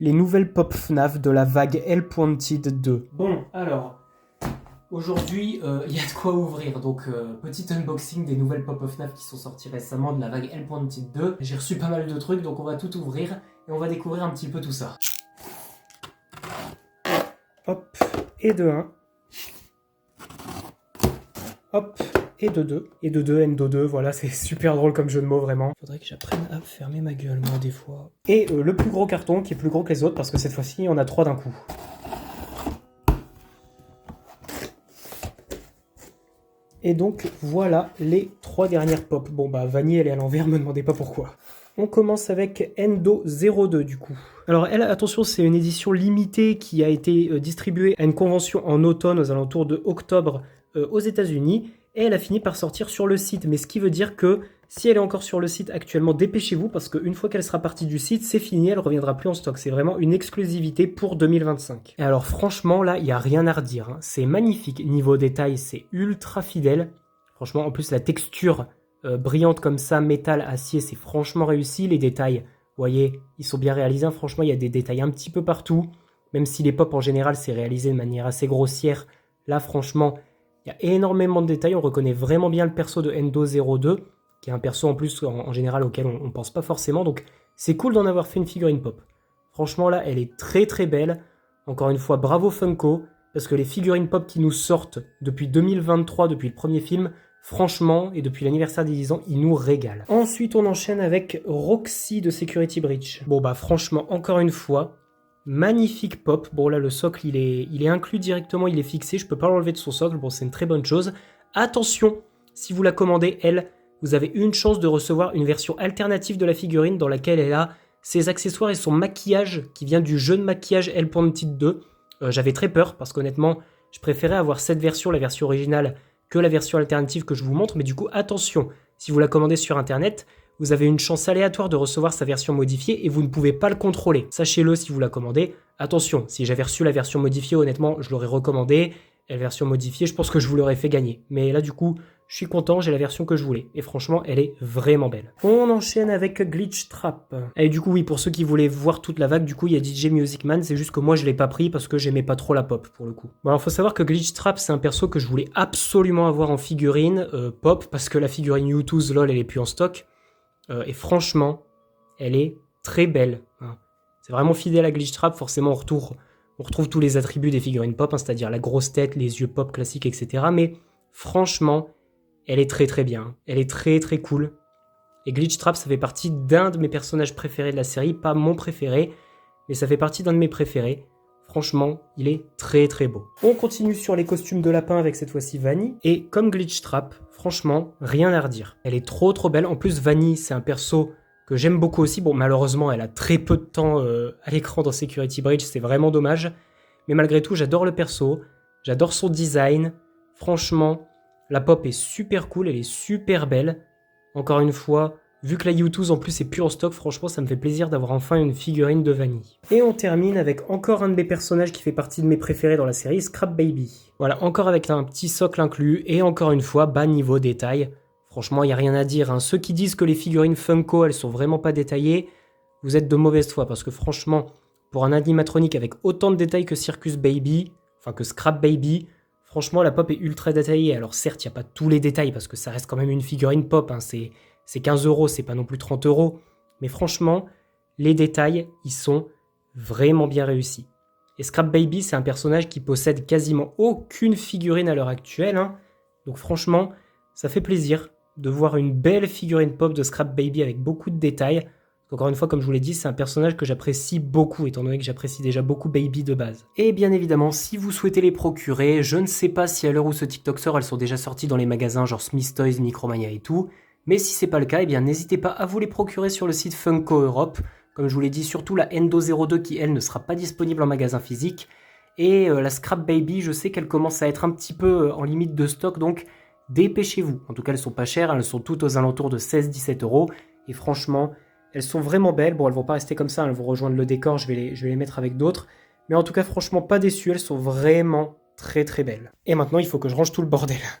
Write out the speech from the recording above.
les nouvelles pop FNAF de la vague Help-Wanted 2. Bon, alors, aujourd'hui, il y a de quoi ouvrir. Donc, petit unboxing des nouvelles pop FNAF qui sont sorties récemment de la vague Help-Wanted 2. J'ai reçu pas mal de trucs, donc on va tout ouvrir et on va découvrir un petit peu tout ça. Hop, et de 1. Hop, et de 2. Et de 2, Endo 2, voilà, c'est super drôle comme jeu de mots, vraiment. Faudrait que j'apprenne à fermer ma gueule, moi, des fois. Et le plus gros carton, qui est plus gros que les autres, parce que cette fois-ci, on a 3 d'un coup. Et donc, voilà les 3 dernières pop. Bon, bah, Vanille, elle est à l'envers, me demandez pas pourquoi. On commence avec Endo 02, du coup. Alors, elle, attention, c'est une édition limitée qui a été distribuée à une convention en automne, aux alentours de octobre, aux États-Unis. Et elle a fini par sortir sur le site. Mais ce qui veut dire que si elle est encore sur le site actuellement, dépêchez-vous parce qu'une fois qu'elle sera partie du site, c'est fini, elle ne reviendra plus en stock. C'est vraiment une exclusivité pour 2025. Et alors franchement, là, il n'y a rien à redire, hein. C'est magnifique. Niveau détail, c'est ultra fidèle. Franchement, en plus, la texture brillante comme ça, métal, acier, c'est franchement réussi. Les détails, vous voyez, ils sont bien réalisés. Franchement, il y a des détails un petit peu partout. Même si les pop en général, c'est réalisé de manière assez grossière. Là, franchement, il y a énormément de détails, on reconnaît vraiment bien le perso de Endo 02, qui est un perso en plus en général auquel on pense pas forcément, donc c'est cool d'en avoir fait une figurine pop. Franchement là, elle est très très belle. Encore une fois, bravo Funko, parce que les figurines pop qui nous sortent depuis 2023, depuis le premier film, franchement, et depuis l'anniversaire des 10 ans, ils nous régalent. Ensuite, on enchaîne avec Roxy de Security Breach. Bon bah franchement, encore une fois, magnifique pop. Bon là le socle il est inclus directement, il est fixé, je peux pas l'enlever de son socle, bon c'est une très bonne chose. Attention, si vous la commandez, elle, vous avez une chance de recevoir une version alternative de la figurine dans laquelle elle a ses accessoires et son maquillage qui vient du jeu de maquillage Help-Wanted 2. J'avais très peur parce qu'honnêtement, je préférais avoir cette version, la version originale, que la version alternative que je vous montre, mais du coup attention, si vous la commandez sur internet, vous avez une chance aléatoire de recevoir sa version modifiée et vous ne pouvez pas le contrôler. Sachez-le si vous la commandez. Attention, si j'avais reçu la version modifiée, honnêtement, je l'aurais recommandée. La version modifiée, je pense que je vous l'aurais fait gagner. Mais là, du coup, je suis content, j'ai la version que je voulais. Et franchement, elle est vraiment belle. On enchaîne avec Glitch Trap. Et du coup, oui, pour ceux qui voulaient voir toute la vague, du coup, il y a DJ Music Man. C'est juste que moi, je l'ai pas pris parce que j'aimais pas trop la pop, pour le coup. Bon, alors, faut savoir que Glitch Trap, c'est un perso que je voulais absolument avoir en figurine pop, parce que la figurine U2's LOL, elle est plus en stock. Et franchement, elle est très belle. Hein. C'est vraiment fidèle à Glitch Trap. Forcément, on retrouve tous les attributs des figurines pop, hein, c'est-à-dire la grosse tête, les yeux pop classiques, etc. Mais franchement, elle est très très bien. Elle est très très cool. Et Glitch Trap, ça fait partie d'un de mes personnages préférés de la série. Pas mon préféré, mais ça fait partie d'un de mes préférés. Franchement, il est très très beau. On continue sur les costumes de lapin avec cette fois-ci Vanille. Et comme Glitch Trap, franchement, rien à redire. Elle est trop trop belle. En plus, Vanille, c'est un perso que j'aime beaucoup aussi. Bon, malheureusement, elle a très peu de temps à l'écran dans Security Breach. C'est vraiment dommage. Mais malgré tout, j'adore le perso. J'adore son design. Franchement, la pop est super cool. Elle est super belle. Encore une fois, vu que la U2's en plus est plus en stock, franchement ça me fait plaisir d'avoir enfin une figurine de Vanille. Et on termine avec encore un de mes personnages qui fait partie de mes préférés dans la série, Scrap Baby. Voilà, encore avec un petit socle inclus, et encore une fois, bas niveau détail. Franchement, il n'y a rien à dire, hein. Ceux qui disent que les figurines Funko, elles sont vraiment pas détaillées, vous êtes de mauvaise foi, parce que franchement, pour un animatronique avec autant de détails que Circus Baby, enfin que Scrap Baby, franchement la pop est ultra détaillée. Alors certes, il n'y a pas tous les détails, parce que ça reste quand même une figurine pop, hein. C'est 15 €, c'est pas non plus 30 €. Mais franchement, les détails, ils sont vraiment bien réussis. Et Scrap Baby, c'est un personnage qui possède quasiment aucune figurine à l'heure actuelle. Hein. Donc franchement, ça fait plaisir de voir une belle figurine pop de Scrap Baby avec beaucoup de détails. Encore une fois, comme je vous l'ai dit, c'est un personnage que j'apprécie beaucoup, étant donné que j'apprécie déjà beaucoup Baby de base. Et bien évidemment, si vous souhaitez les procurer, je ne sais pas si à l'heure où ce TikTok sort, elles sont déjà sorties dans les magasins genre Smith Toys, Micromania et tout. Mais si c'est pas le cas, eh bien n'hésitez pas à vous les procurer sur le site Funko Europe. Comme je vous l'ai dit, surtout la Endo 02 qui, elle, ne sera pas disponible en magasin physique. Et la Scrap Baby, je sais qu'elle commence à être un petit peu en limite de stock, donc dépêchez-vous. En tout cas, elles sont pas chères, elles sont toutes aux alentours de 16-17 €. Et franchement, elles sont vraiment belles. Bon, elles vont pas rester comme ça, elles vont rejoindre le décor, je vais les mettre avec d'autres. Mais en tout cas, franchement, pas déçues, elles sont vraiment très très belles. Et maintenant, il faut que je range tout le bordel.